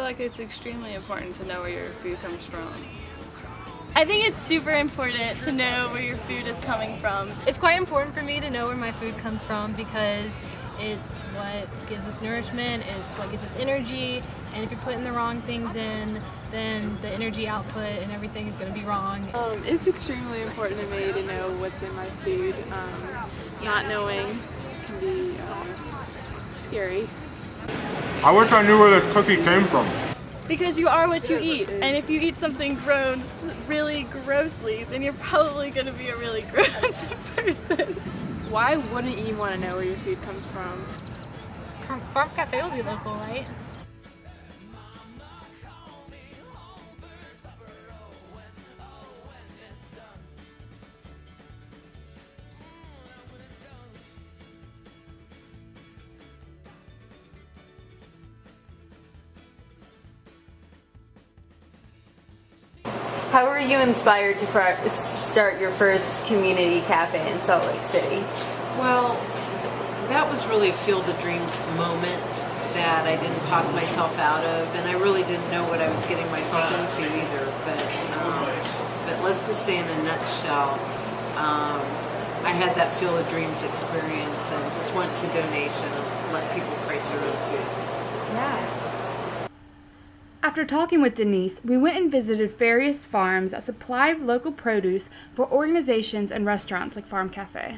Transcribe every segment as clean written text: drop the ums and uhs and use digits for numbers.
like it's extremely important to know where your food comes from. I think it's super important to know where your food is coming from. It's quite important for me to know where my food comes from because it's what gives us nourishment, it's what gives us energy, and if you're putting the wrong things in, then the energy output and everything is going to be wrong. It's extremely important to me to know what's in my food. Not knowing can be scary. I wish I knew where this cookie came from. Because you are what you eat, and if you eat something grown really grossly, then you're probably going to be a really gross person. Why wouldn't you want to know where your food comes from? Farm Cafe will be local, right? How were you inspired to start your first community cafe in Salt Lake City? Well, that was really a Field of Dreams moment that I didn't talk myself out of, and I really didn't know what I was getting myself into either. But let's just say in a nutshell, I had that Field of Dreams experience and just went to donation and let people price their own food. Yeah. After talking with Denise, we went and visited various farms that supplied local produce for organizations and restaurants like Farm Cafe.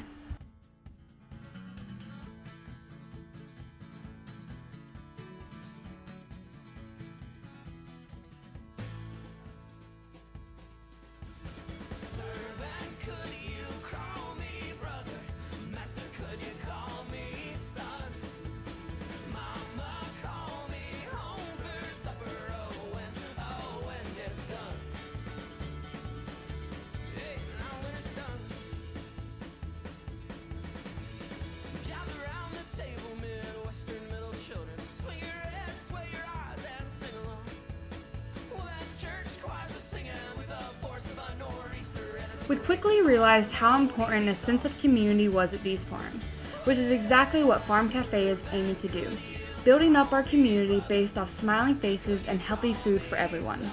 We quickly realized how important a sense of community was at these farms, which is exactly what Farm Cafe is aiming to do, building up our community based off smiling faces and healthy food for everyone.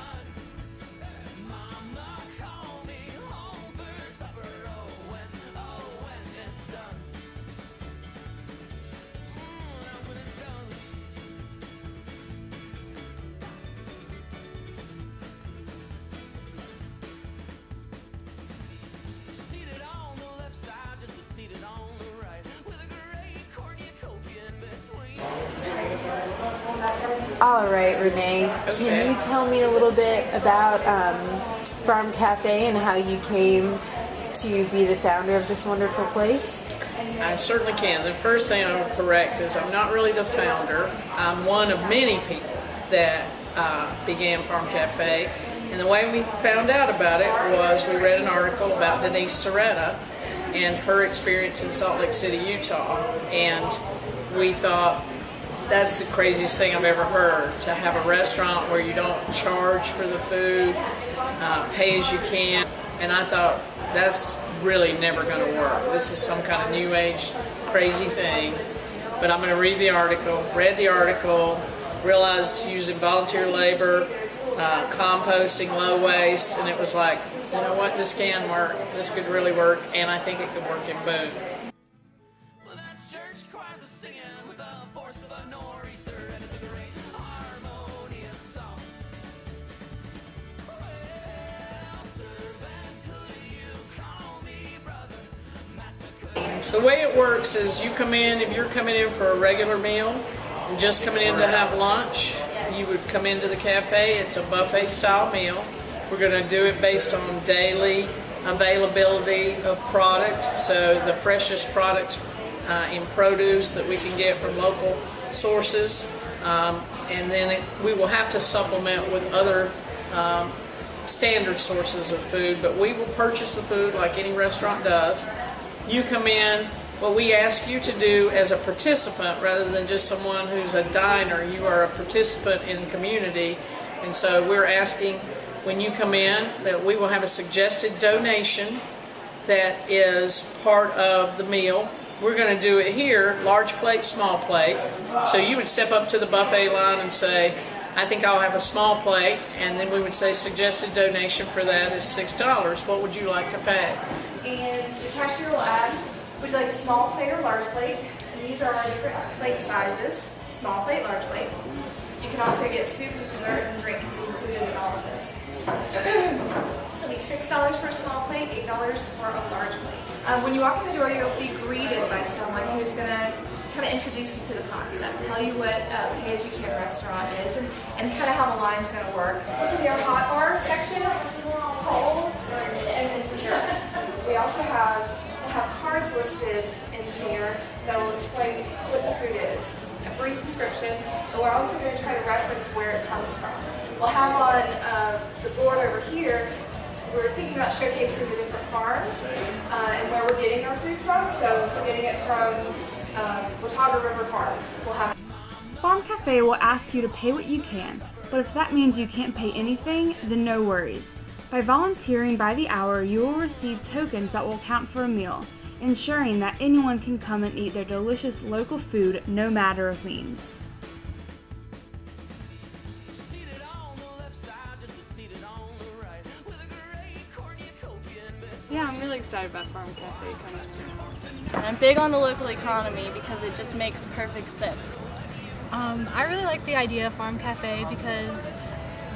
All right, Renee, Can you tell me a little bit about Farm Cafe and how you came to be the founder of this wonderful place? I certainly can. The first thing I'll correct is I'm not really the founder. I'm one of many people that began Farm Cafe. And the way we found out about it was we read an article about Denise Soretta and her experience in Salt Lake City, Utah. And we thought, that's the craziest thing I've ever heard, to have a restaurant where you don't charge for the food, pay as you can. And I thought, that's really never going to work. This is some kind of new age crazy thing. But I'm going to read the article, realized using volunteer labor, composting, low waste, and it was like, you know what, this can work, this could really work, and I think it could work in Boone. The way it works is you come in, if you're coming in for a regular meal, and just coming in to have lunch, you would come into the cafe. It's a buffet style meal. We're going to do it based on daily availability of product, so the freshest product in produce that we can get from local sources, and then we will have to supplement with other standard sources of food, but we will purchase the food like any restaurant does. You come in, what we ask you to do as a participant rather than just someone who's a diner, you are a participant in community, and so we're asking when you come in that we will have a suggested donation that is part of the meal. We're going to do it here, large plate, small plate. So you would step up to the buffet line and say, I think I'll have a small plate, and then we would say suggested donation for that is $6. What would you like to pay? And the cashier will ask, would you like a small plate or large plate? And these are our different plate sizes, small plate, large plate. You can also get soup and dessert and drink is included in all of this. It'll be $6 for a small plate, $8 for a large plate. When you walk in the door, you'll be greeted by someone who's going to kind of introduce you to the concept, tell you what Pay As You Can restaurant is, and kind of how the line's going to work. This will be our hot bar section, cold, and then dessert. We also have cards listed in here that will explain what the food is, a brief description, but we're also going to try to reference where it comes from. We'll have on the board over here, we're thinking about showcasing the different farms and where we're getting our food from. So if we're getting it from Watauga River Farms, we'll have. Farm Cafe will ask you to pay what you can, but if that means you can't pay anything, then no worries. By volunteering by the hour, you will receive tokens that will count for a meal, ensuring that anyone can come and eat their delicious local food no matter of means. Yeah, I'm really excited about Farm Cafe coming in. And I'm big on the local economy because it just makes perfect sense. I really like the idea of Farm Cafe because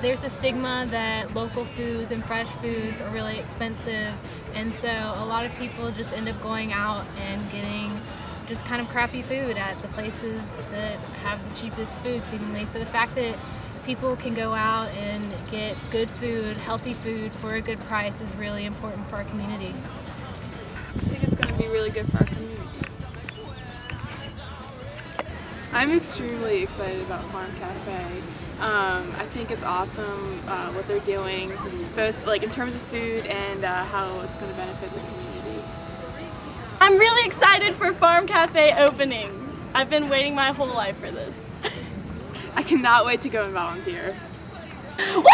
there's a stigma that local foods and fresh foods are really expensive, and so a lot of people just end up going out and getting just kind of crappy food at the places that have the cheapest food seemingly. So the fact that people can go out and get good food, healthy food for a good price is really important for our community. I think it's going to be really good for our community. I'm extremely excited about Farm Cafe. I think it's awesome what they're doing, both like in terms of food and how it's going to benefit the community. I'm really excited for Farm Cafe opening. I've been waiting my whole life for this. I cannot wait to go and volunteer. Woo!